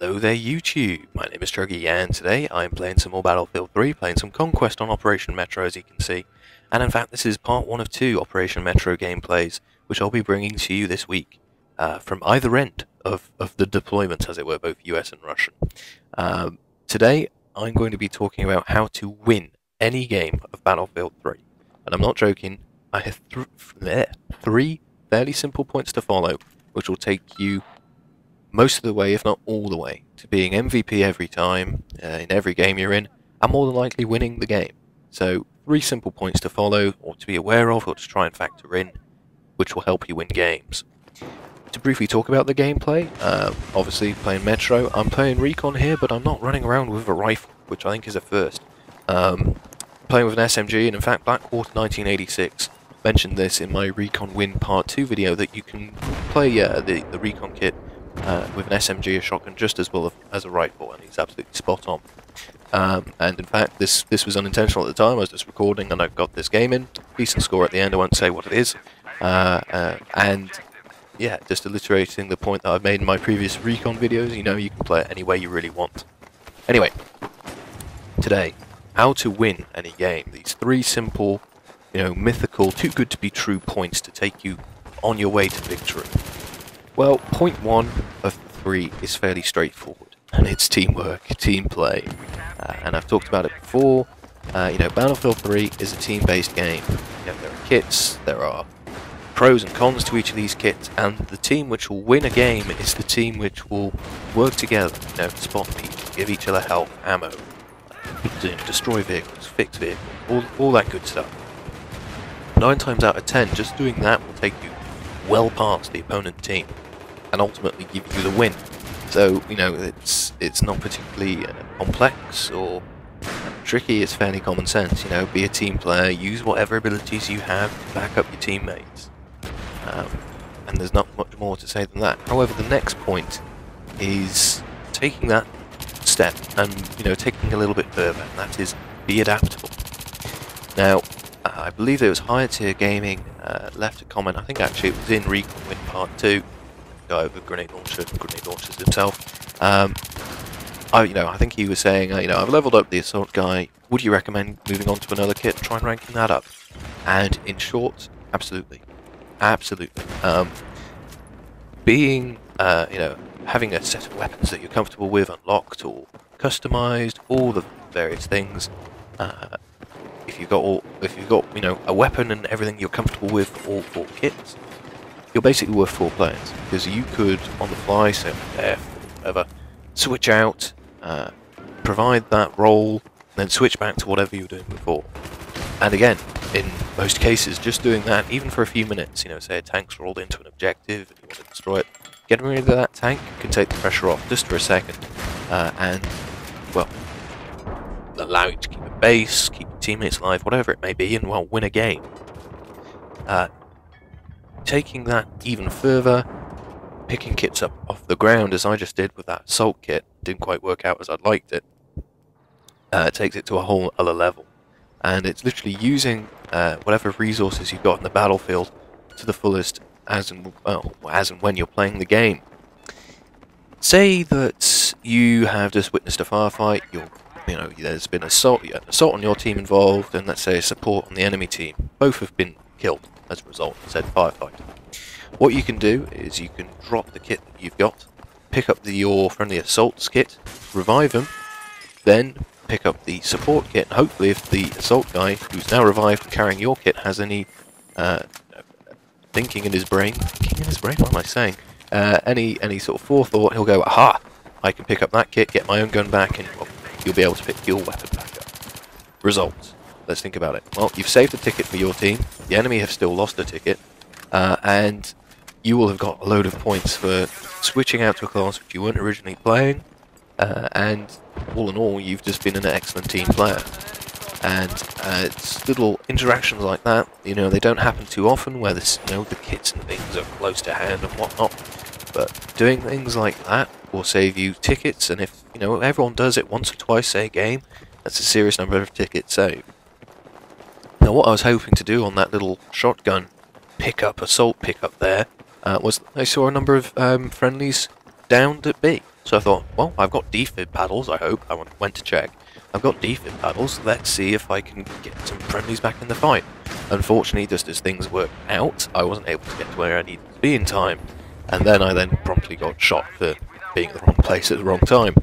Hello there YouTube, my name is Chuggy and today I'm playing some more Battlefield 3, playing some Conquest on Operation Metro as you can see. And in fact this is part 1 of 2 Operation Metro gameplays, which I'll be bringing to you this week, from either end of the deployment as it were, both US and Russian. Today I'm going to be talking about how to win any game of Battlefield 3. And I'm not joking, I have three fairly simple points to follow, which will take you most of the way, if not all the way, to being MVP every time, in every game you're in, and more than likely winning the game. So, 3 simple points to follow, or to be aware of, or to try and factor in, which will help you win games. To briefly talk about the gameplay, obviously playing Metro, I'm playing Recon here, but I'm not running around with a rifle, which I think is a first. Playing with an SMG, and in fact Blackwater 1986 mentioned this in my Recon Win Part 2 video, that you can play the Recon kit with an SMG, a shotgun, just as well as a rifle, and he's absolutely spot on. And in fact, this was unintentional at the time. I was just recording, and I got this game in. Decent score at the end. I won't say what it is. And yeah, just alliterating the point that I've made in my previous Recon videos. You know, you can play it any way you really want. Anyway, today, how to win any game. These 3 simple, mythical, too good to be true points to take you on your way to victory. Well, point 1 of 3 is fairly straightforward, and it's teamwork, team play. And I've talked about it before. Battlefield 3 is a team-based game. There are kits, there are pros and cons to each of these kits, and the team which will win a game is the team which will work together, spot people, give each other health, ammo, destroy vehicles, fix vehicles, all that good stuff. 9 times out of 10, just doing that will take you well past the opponent team and ultimately give you the win. So, it's not particularly complex or tricky, it's fairly common sense. Be a team player, use whatever abilities you have to back up your teammates. And there's not much more to say than that. However, the next point is taking that step and, taking a little bit further, and that is be adaptable. Now, I believe it was Higher Tier Gaming left a comment. I think actually it was in Recon Win Part 2. Guy with a grenade launchers himself. I think he was saying, I've leveled up the assault guy. Would you recommend moving on to another kit and try and ranking that up? And in short, absolutely, absolutely. Having a set of weapons that you're comfortable with, unlocked or customized, all the various things. If you've got a weapon and everything you're comfortable with for all 4 kits, you're basically worth 4 players, because you could, on the fly, say F or whatever, switch out, provide that role, then switch back to whatever you were doing before. And again, in most cases, just doing that, even for a few minutes, say a tank's rolled into an objective and you want to destroy it, getting rid of that tank can take the pressure off just for a second, and, well, allow you to keep a base, keep your teammates alive, whatever it may be, and, well, win a game. Taking that even further, picking kits up off the ground, as I just did with that assault kit, didn't quite work out as I'd liked it, takes it to a whole other level. And it's literally using whatever resources you've got in the battlefield to the fullest as and when you're playing the game. Say that you have just witnessed a firefight, there's been an assault on your team involved, and let's say a support on the enemy team. Both have been killed as a result of said firefight. What you can do is you can drop the kit that you've got, pick up your friendly assault's kit, revive them, then pick up the support kit, and hopefully if the assault guy, who's now revived and carrying your kit, has any thinking in his brain, what am I saying? Any sort of forethought, he'll go, aha, I can pick up that kit, get my own gun back, and well, you'll be able to pick your weapon back up. Results. Let's think about it. Well, you've saved a ticket for your team, the enemy have still lost a ticket, and you will have got a load of points for switching out to a class which you weren't originally playing, and all in all, you've just been an excellent team player. And it's little interactions like that, they don't happen too often, where the kits and things are close to hand and whatnot, but doing things like that will save you tickets, and if, everyone does it once or twice a game, that's a serious number of tickets saved. Now, what I was hoping to do on that little shotgun assault pickup there, was I saw a number of friendlies downed at B. So I thought, well, I've got defib paddles, I hope. I went to check. I've got defib paddles, let's see if I can get some friendlies back in the fight. Unfortunately, just as things worked out, I wasn't able to get to where I needed to be in time. And then I promptly got shot for being in the wrong place at the wrong time.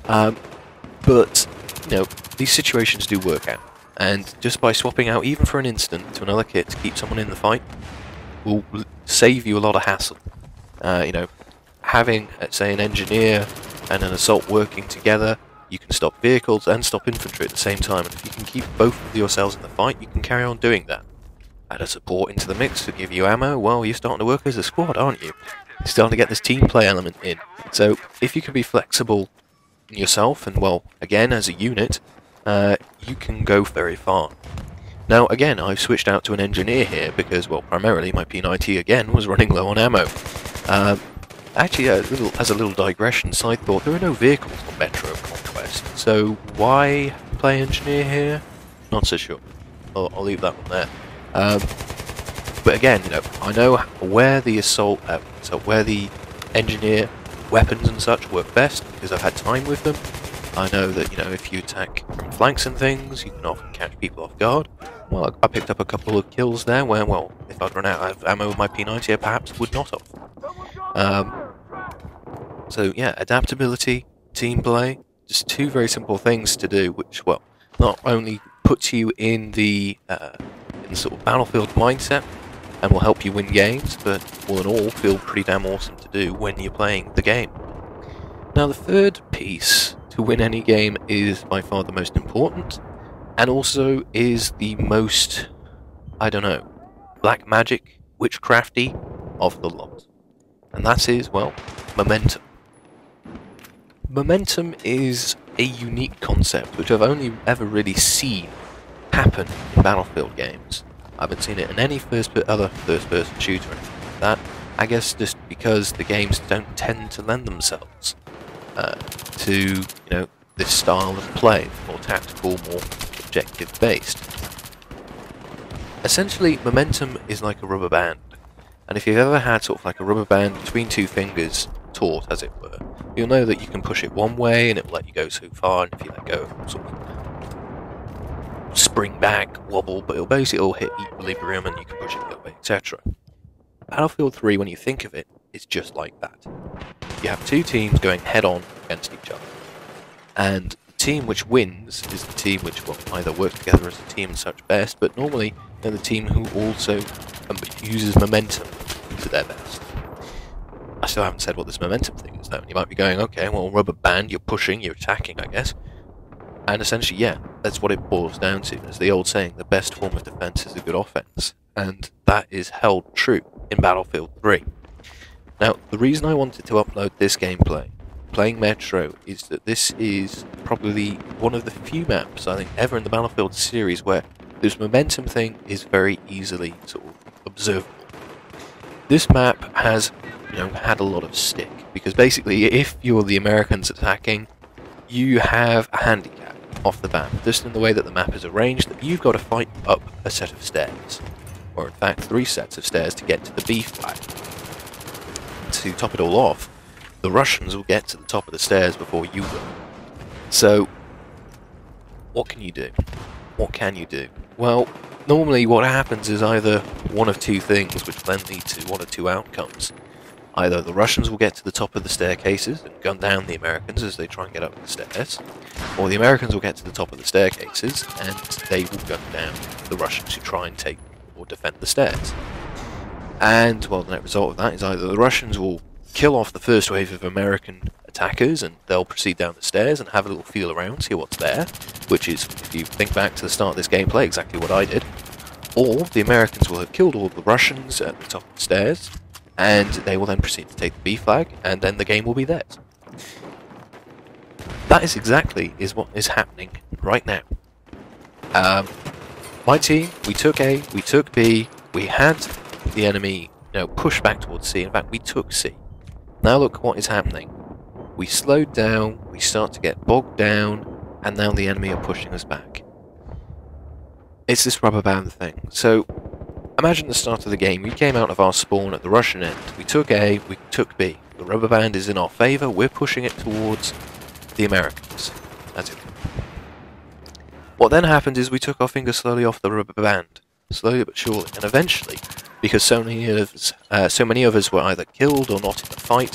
But, you know, these situations do work out. And just by swapping out, even for an instant, to another kit to keep someone in the fight, will save you a lot of hassle. You know, having, say, an engineer and an assault working together, you can stop vehicles and stop infantry at the same time, and if you can keep both of yourselves in the fight, you can carry on doing that. Add a support into the mix to give you ammo, well, you're starting to work as a squad, aren't you? You're starting to get this team play element in. So, if you can be flexible in yourself, and, well, again, as a unit, you can go very far. Now, again, I've switched out to an engineer here because, well, primarily my P90 again was running low on ammo. Actually, as a little digression, side thought, there are no vehicles on Metro Conquest, so why play engineer here? Not so sure. I'll leave that one there. But again, you know, I know where the assault, where the engineer weapons and such work best because I've had time with them. I know that, you know, if you attack from flanks and things, you can often catch people off guard. Well, I picked up a couple of kills there where, well, if I'd run out of ammo with my P90, I perhaps would not have. So yeah, adaptability, team play, just two very simple things to do, which, well, not only puts you in the sort of battlefield mindset and will help you win games, but all in all feel pretty damn awesome to do when you're playing the game. Now the third piece to win any game is by far the most important, and also is the most, I don't know, black magic, witchcrafty of the lot. And that is, well, momentum. Momentum is a unique concept which I've only ever really seen happen in Battlefield games. I haven't seen it in any other first-person shooter or anything like that. I guess just because the games don't tend to lend themselves to, you know, this style of play, more tactical, more objective-based. Essentially, momentum is like a rubber band, and if you've ever had sort of like a rubber band between two fingers, taut as it were, you'll know that you can push it one way and it will let you go so far, and if you let go, it will sort of spring back, wobble, but it'll basically all hit equilibrium and you can push it the other way, etc. Battlefield 3, when you think of it, is just like that. You have two teams going head-on against each other, and the team which wins is the team which will either work together as a team and such best, but normally they're the team who also uses momentum to their best. I still haven't said what this momentum thing is though, and you might be going, okay, well, rubber band, you're pushing, you're attacking, I guess. And essentially, yeah, that's what it boils down to. As the old saying, the best form of defense is a good offense, and that is held true in Battlefield 3. Now, the reason I wanted to upload this gameplay, playing Metro, is that this is probably one of the few maps, I think, ever in the Battlefield series where this momentum thing is very easily sort of observable. This map has, you know, had a lot of stick, because basically, if you're the Americans attacking, you have a handicap off the bat, just in the way that the map is arranged, that you've got to fight up a set of stairs, or in fact 3 sets of stairs to get to the B flag. To top it all off, the Russians will get to the top of the stairs before you will. So, what can you do? What can you do? Well, normally what happens is either one of two things which then lead to one or two outcomes. Either the Russians will get to the top of the staircases and gun down the Americans as they try and get up the stairs, or the Americans will get to the top of the staircases and they will gun down the Russians who try and take or defend the stairs. And, well, the net result of that is either the Russians will kill off the first wave of American attackers and they'll proceed down the stairs and have a little feel around, see what's there, which is, if you think back to the start of this gameplay, exactly what I did. Or the Americans will have killed all the Russians at the top of the stairs, and they will then proceed to take the B flag, and then the game will be theirs. That is exactly what is happening right now. My team, we took A, we took B, we had the enemy, you know, push back towards C. In fact, we took C. Now look what is happening. We slowed down, we start to get bogged down, and now the enemy are pushing us back. It's this rubber band thing. So, imagine the start of the game. We came out of our spawn at the Russian end. We took A, we took B. The rubber band is in our favour, we're pushing it towards the Americans. That's it. What then happened is we took our finger slowly off the rubber band, slowly but surely, and eventually, because so many of us were either killed or not in the fight,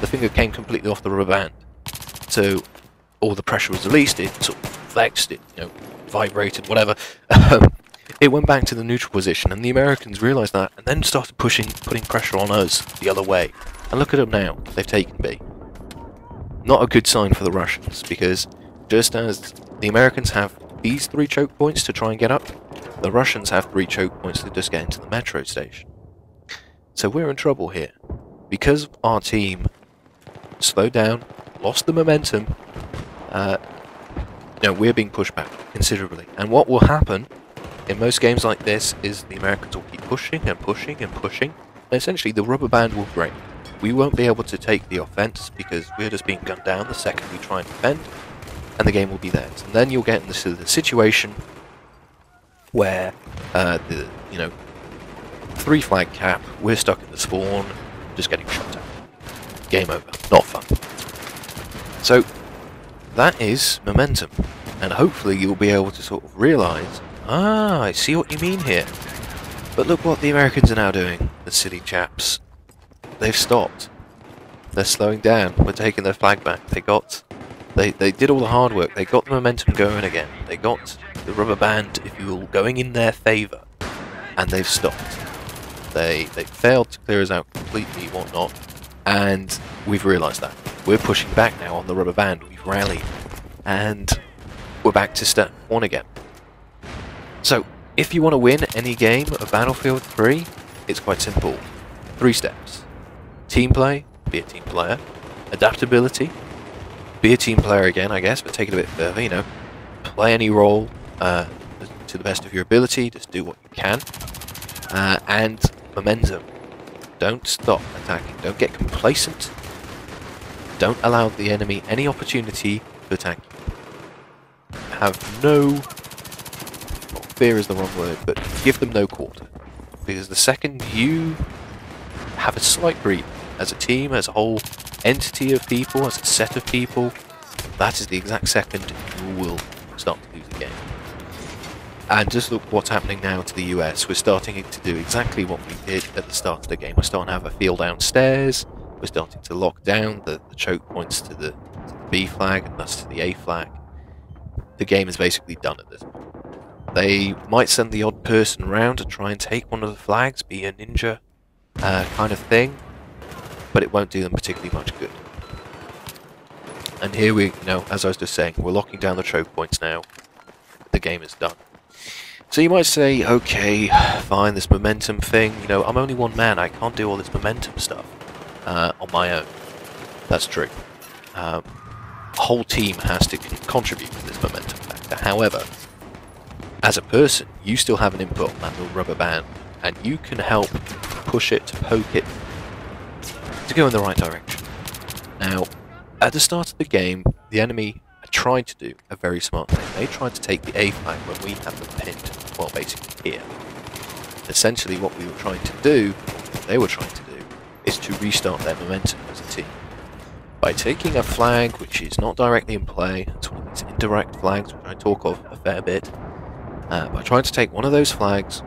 the finger came completely off the rubber band. So all the pressure was released, it sort of flexed, it vibrated, whatever. It went back to the neutral position, and the Americans realised that, and then started putting pressure on us the other way. And look at them now, they've taken B. Not a good sign for the Russians, because just as the Americans have these 3 choke points to try and get up, the Russians have 3 choke points to just get into the metro station. So we're in trouble here. Because our team slowed down, lost the momentum, we're being pushed back considerably. And what will happen in most games like this is the Americans will keep pushing and pushing and pushing, and essentially the rubber band will break. We won't be able to take the offense because we're just being gunned down the second we try and defend, and the game will be theirs. And then you'll get into the situation where the 3 flag cap, we're stuck in the spawn, just getting shot at. Game over. Not fun. So that is momentum, and hopefully you'll be able to sort of realise, I see what you mean here. But look what the Americans are now doing, the silly chaps. They've stopped. They're slowing down. We're taking their flag back. They did all the hard work. They got the momentum going again. They got the rubber band, if you will, going in their favour, and they've stopped. They failed to clear us out completely, whatnot, and we've realised that. We're pushing back now on the rubber band. We've rallied, and we're back to step 1 again. So, if you want to win any game of Battlefield 3, it's quite simple. 3 steps. Team play, be a team player. Adaptability, be a team player again, I guess, but take it a bit further, Play any role to the best of your ability, just do what you can. And momentum. Don't stop attacking, don't get complacent. Don't allow the enemy any opportunity to attack you. Have no... well, fear is the wrong word, but give them no quarter. Because the second you have a slight breather, as a team, as a whole entity of people, as a set of people, that is the exact second you will start to lose the game. And just look what's happening now to the US. We're starting to do exactly what we did at the start of the game. We're starting to have a field downstairs. We're starting to lock down the choke points to the B flag and thus to the A flag. The game is basically done at this point. They might send the odd person around to try and take one of the flags, be a ninja kind of thing, but it won't do them particularly much good. And here we, as I was just saying, we're locking down the choke points now. The game is done. So you might say, okay, fine, this momentum thing, I'm only one man, I can't do all this momentum stuff on my own. That's true. The whole team has to contribute to this momentum factor. However, as a person, you still have an input on that little rubber band, and you can help push it, poke it, to go in the right direction. Now, at the start of the game, the enemy tried to do a very smart thing. They tried to take the A flag when we had them pinned, well, basically here. Essentially, what we were trying to do, what they were trying to do, is to restart their momentum as a team. By taking a flag which is not directly in play, it's one of these indirect flags which I talk of a fair bit, by trying to take one of those flags,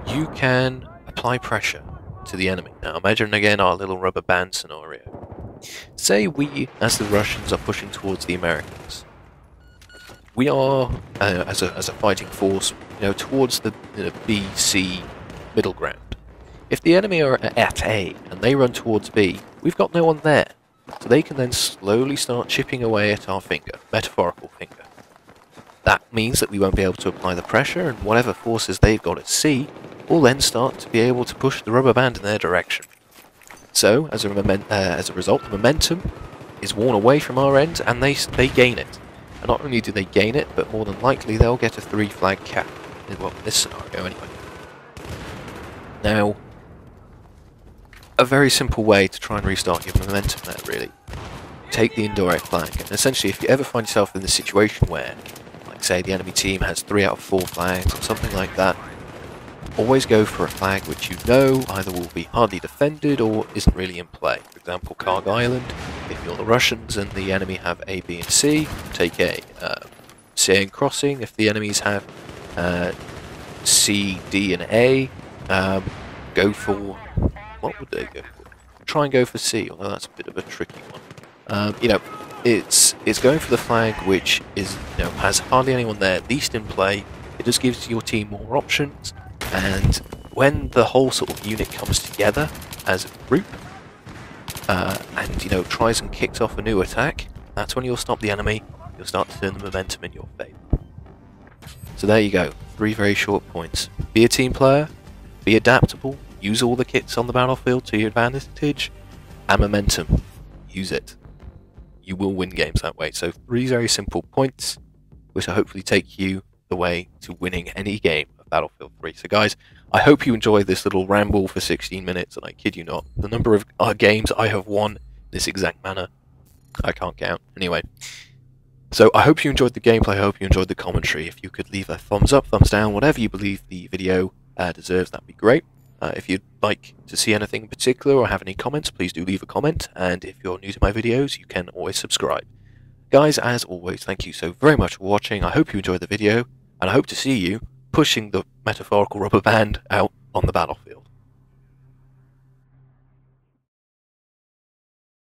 you can apply pressure to the enemy. Now imagine again our little rubber band scenario. Say we, as the Russians, are pushing towards the Americans. We are, as a fighting force, towards the B-C middle ground. If the enemy are at A and they run towards B, we've got no one there. So they can then slowly start chipping away at our finger, metaphorical finger. That means that we won't be able to apply the pressure, and whatever forces they've got at C will then start to be able to push the rubber band in their direction. So, as a result, the momentum is worn away from our end, and they gain it. And not only do they gain it, but more than likely they'll get a 3 flag cap. Well, in this scenario, anyway. Now, a very simple way to try and restart your momentum there, really. Take the indirect flag, and essentially if you ever find yourself in this situation where, like say, the enemy team has 3 out of 4 flags or something like that, always go for a flag which you know either will be hardly defended or isn't really in play. For example, Karg Island, if you're the Russians and the enemy have A, B and C, take A. Seine Crossing, if the enemies have C, D and A, go for... what would they go for? Try and go for C, although that's a bit of a tricky one. You know, it's going for the flag which is, you know, has hardly anyone there, least in play. It just gives your team more options, and when the whole sort of unit comes together as a group, and, you know, tries and kicks off a new attack, that's when you'll stop the enemy. You'll start to turn the momentum in your favour. So there you go, 3 very short points. Be a team player, be adaptable, use all the kits on the battlefield to your advantage, and momentum, use it. You will win games that way. So 3 very simple points, which will hopefully take you the way to winning any game of Battlefield 3. So guys, I hope you enjoyed this little ramble for 16 minutes, and I kid you not, the number of games I have won this exact manner, I can't count. Anyway. So I hope you enjoyed the gameplay, I hope you enjoyed the commentary. If you could leave a thumbs up, thumbs down, whatever you believe the video deserves, that'd be great. If you'd like to see anything in particular or have any comments, please do leave a comment. And if you're new to my videos, you can always subscribe. Guys, as always, thank you so very much for watching. I hope you enjoyed the video, and I hope to see you pushing the metaphorical rubber band out on the battlefield.